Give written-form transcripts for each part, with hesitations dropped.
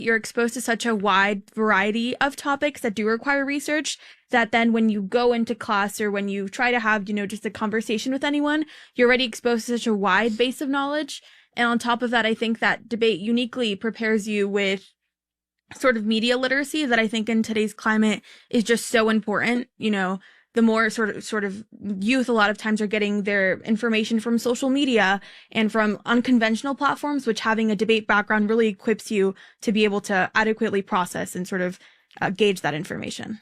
You're exposed to such a wide variety of topics that do require research that then when you go into class or when you try to have, just a conversation with anyone, you're already exposed to such a wide base of knowledge. And on top of that, I think that debate uniquely prepares you with sort of media literacy that I think in today's climate is just so important. The more sort of youth a lot of times are getting their information from social media and from unconventional platforms, which having a debate background really equips you to be able to adequately process and sort of gauge that information.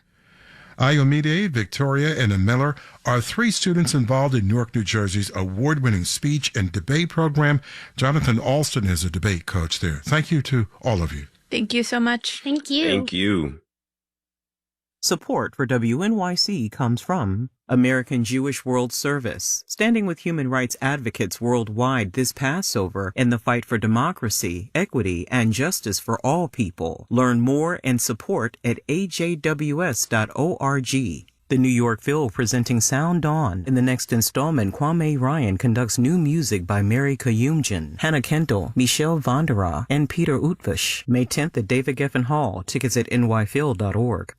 Ayomide, Victoria, and Miller are 3 students involved in Newark, New Jersey's award-winning speech and debate program. Jonathan Alston is a debate coach there. Thank you to all of you. Thank you so much. Thank you. Thank you. Support for WNYC comes from American Jewish World Service, standing with human rights advocates worldwide this Passover in the fight for democracy, equity, and justice for all people. Learn more and support at ajws.org. The New York Phil presenting Sound On. In the next installment, Kwame Ryan conducts new music by Mary Kayumjan, Hannah Kendall, Michelle Vandera, and Peter Utvish. May 10th at David Geffen Hall. Tickets at nyphil.org.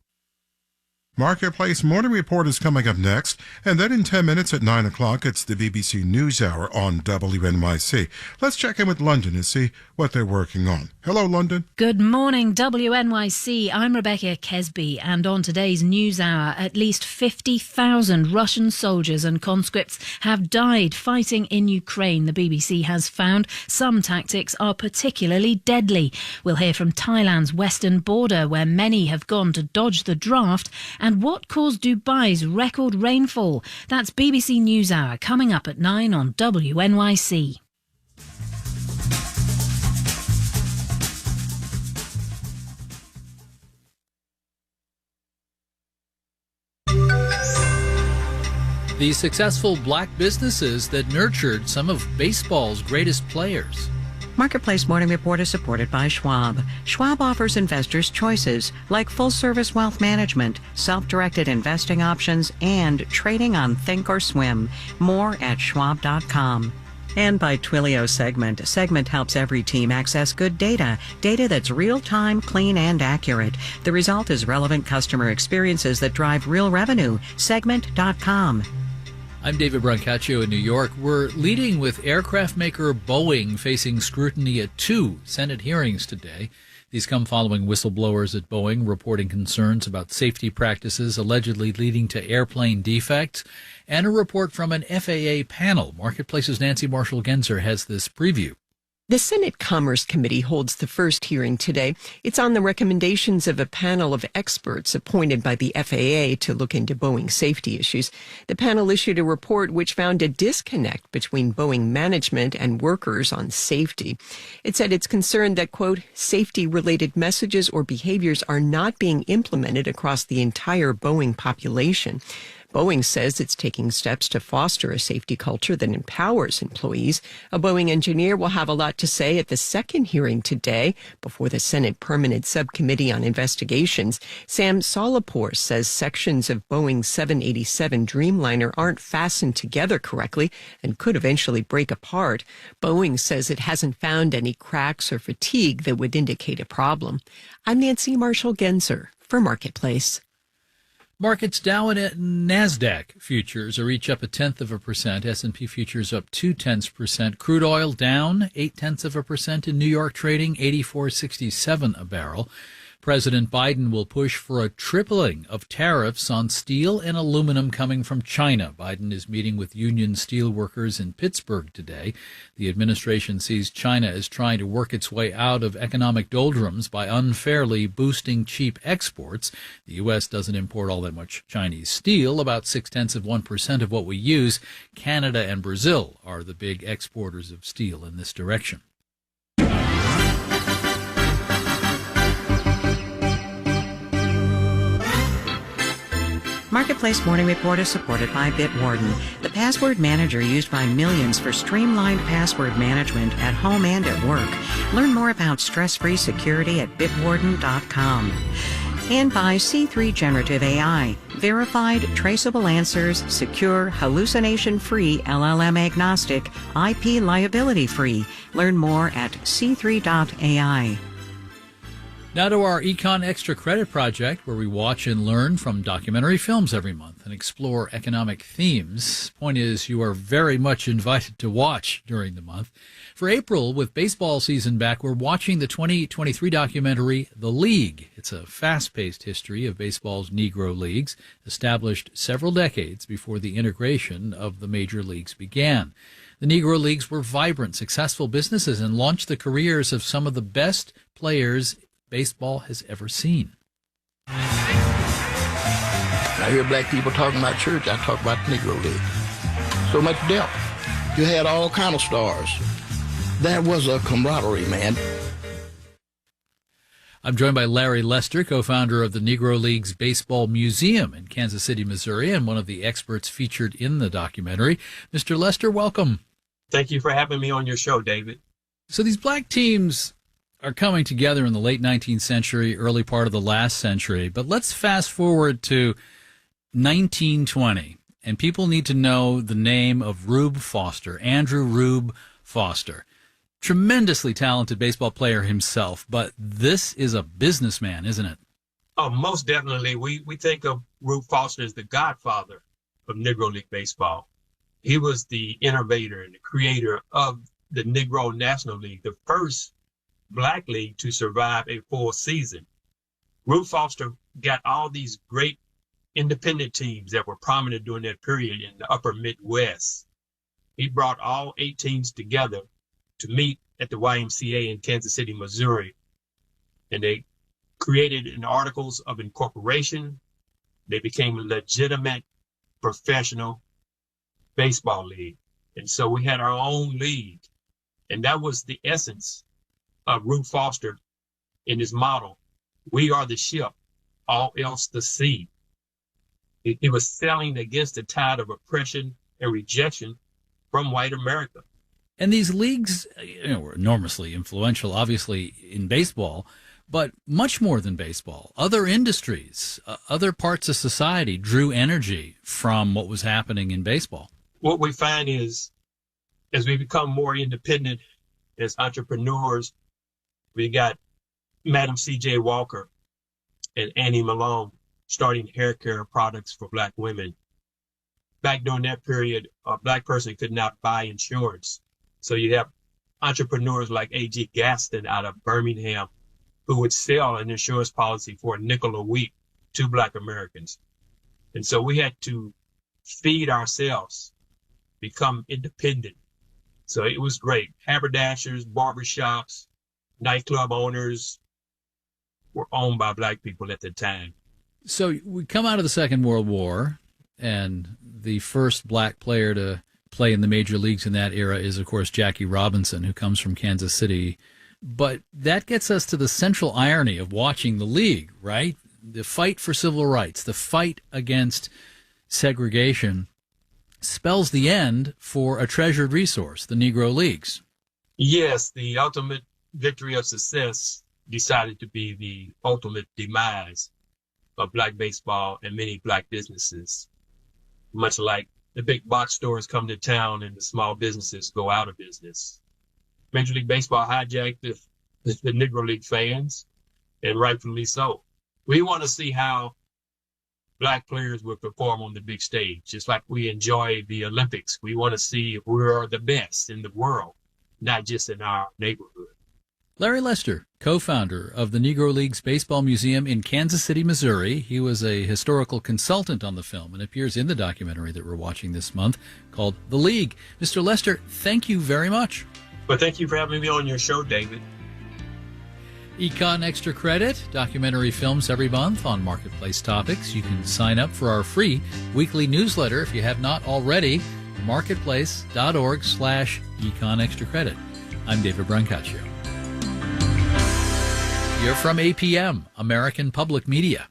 Marketplace Morning Report is coming up next, and then in 10 minutes at 9 o'clock, it's the BBC NewsHour on WNYC. Let's check in with London and see what they're working on. Hello, London. Good morning, WNYC. I'm Rebecca Kesby, and on today's NewsHour, at least 50,000 Russian soldiers and conscripts have died fighting in Ukraine. The BBC has found some tactics are particularly deadly. We'll hear from Thailand's western border, where many have gone to dodge the draft, and what caused Dubai's record rainfall. That's BBC NewsHour coming up at 9 on WNYC. The successful black businesses that nurtured some of baseball's greatest players. Marketplace Morning Report is supported by Schwab. Schwab offers investors choices like full-service wealth management, self-directed investing options, and trading on Thinkorswim. More at schwab.com. And by Twilio Segment. Segment helps every team access good data that's real-time, clean, and accurate. The result is relevant customer experiences that drive real revenue. Segment.com. I'm David Brancaccio in New York. We're leading with aircraft maker Boeing facing scrutiny at 2 Senate hearings today. These come following whistleblowers at Boeing reporting concerns about safety practices allegedly leading to airplane defects, and a report from an FAA panel. Marketplace's Nancy Marshall-Genzer has this preview. The Senate Commerce Committee holds the first hearing today. It's on the recommendations of a panel of experts appointed by the FAA to look into Boeing safety issues. The panel issued a report which found a disconnect between Boeing management and workers on safety. It said it's concerned that, quote, safety-related messages or behaviors are not being implemented across the entire Boeing population. Boeing says it's taking steps to foster a safety culture that empowers employees. A Boeing engineer will have a lot to say at the second hearing today before the Senate Permanent Subcommittee on Investigations. Sam Solopor says sections of Boeing's 787 Dreamliner aren't fastened together correctly and could eventually break apart. Boeing says it hasn't found any cracks or fatigue that would indicate a problem. I'm Nancy Marshall-Genzer for Marketplace. Markets Dow and NASDAQ futures are each up 0.1%. S&P futures up 0.2%. Crude oil down 0.8% in New York trading, 84.67 a barrel. President Biden will push for a tripling of tariffs on steel and aluminum coming from China. Biden is meeting with union steel workers in Pittsburgh today. The administration sees China as trying to work its way out of economic doldrums by unfairly boosting cheap exports. The U.S. doesn't import all that much Chinese steel, about 0.6% of what we use. Canada and Brazil are the big exporters of steel in this direction. Marketplace Morning Report is supported by Bitwarden, the password manager used by millions for streamlined password management at home and at work. Learn more about stress-free security at bitwarden.com. And by C3 Generative AI, verified, traceable answers, secure, hallucination-free, LLM-agnostic, IP liability-free. Learn more at c3.ai. Now to our Econ Extra Credit project, where we watch and learn from documentary films every month and explore economic themes. Point is, you are very much invited to watch during the month. For April, with baseball season back, we're watching the 2023 documentary, The League. It's a fast-paced history of baseball's Negro Leagues, established several decades before the integration of the major leagues began. The Negro Leagues were vibrant, successful businesses and launched the careers of some of the best players baseball has ever seen. I hear black people talking about church, I talk about the Negro League. So much depth. You had all kind of stars. That was a camaraderie, man. I'm joined by Larry Lester, co-founder of the Negro Leagues Baseball Museum in Kansas City, Missouri, and one of the experts featured in the documentary. Mr. Lester, welcome. Thank you for having me on your show, David. So these black teams are coming together in the late 19th century, early part of the last century. But let's fast forward to 1920, and people need to know the name of Rube Foster, Andrew Rube Foster. Tremendously talented baseball player himself, but this is a businessman, isn't it? Oh, most definitely. We think of Rube Foster as the godfather of Negro League Baseball. He was the innovator and the creator of the Negro National League, the first black league to survive a full season. Rube Foster got all these great independent teams that were prominent during that period in the upper Midwest. He brought all 8 teams together to meet at the YMCA in Kansas City, Missouri. And they created an articles of incorporation. They became a legitimate professional baseball league. And so we had our own league. And that was the essence of Rube Foster in his motto, "We are the ship, all else the sea." He was sailing against the tide of oppression and rejection from white America. And these leagues, were enormously influential, obviously, in baseball, but much more than baseball. Other industries, other parts of society drew energy from what was happening in baseball. What we find is, as we become more independent as entrepreneurs, we got Madam C.J. Walker and Annie Malone starting hair care products for black women. Back during that period, a black person could not buy insurance. So you have entrepreneurs like A.G. Gaston out of Birmingham who would sell an insurance policy for a nickel a week to black Americans. And so we had to feed ourselves, become independent. So it was great. Haberdashers, barbershops, nightclub owners were owned by black people at the time. So we come out of the Second World War, and the first black player to play in the major leagues in that era is, of course, Jackie Robinson, who comes from Kansas City. But that gets us to the central irony of watching the league, right? The fight for civil rights, the fight against segregation spells the end for a treasured resource, the Negro Leagues. Yes, the ultimate victory of success decided to be the ultimate demise of black baseball and many black businesses. Much like the big box stores come to town and the small businesses go out of business. Major League Baseball hijacked the Negro League fans, and rightfully so. We want to see how black players will perform on the big stage, just like we enjoy the Olympics. We want to see if we are the best in the world, not just in our neighborhood. Larry Lester, co-founder of the Negro Leagues Baseball Museum in Kansas City, Missouri. He was a historical consultant on the film and appears in the documentary that we're watching this month called The League. Mr. Lester, thank you very much. Well, thank you for having me on your show, David. Econ Extra Credit, documentary films every month on Marketplace Topics. You can sign up for our free weekly newsletter if you have not already. Marketplace.org/Econ Extra Credit. I'm David Brancaccio. You're from APM, American Public Media.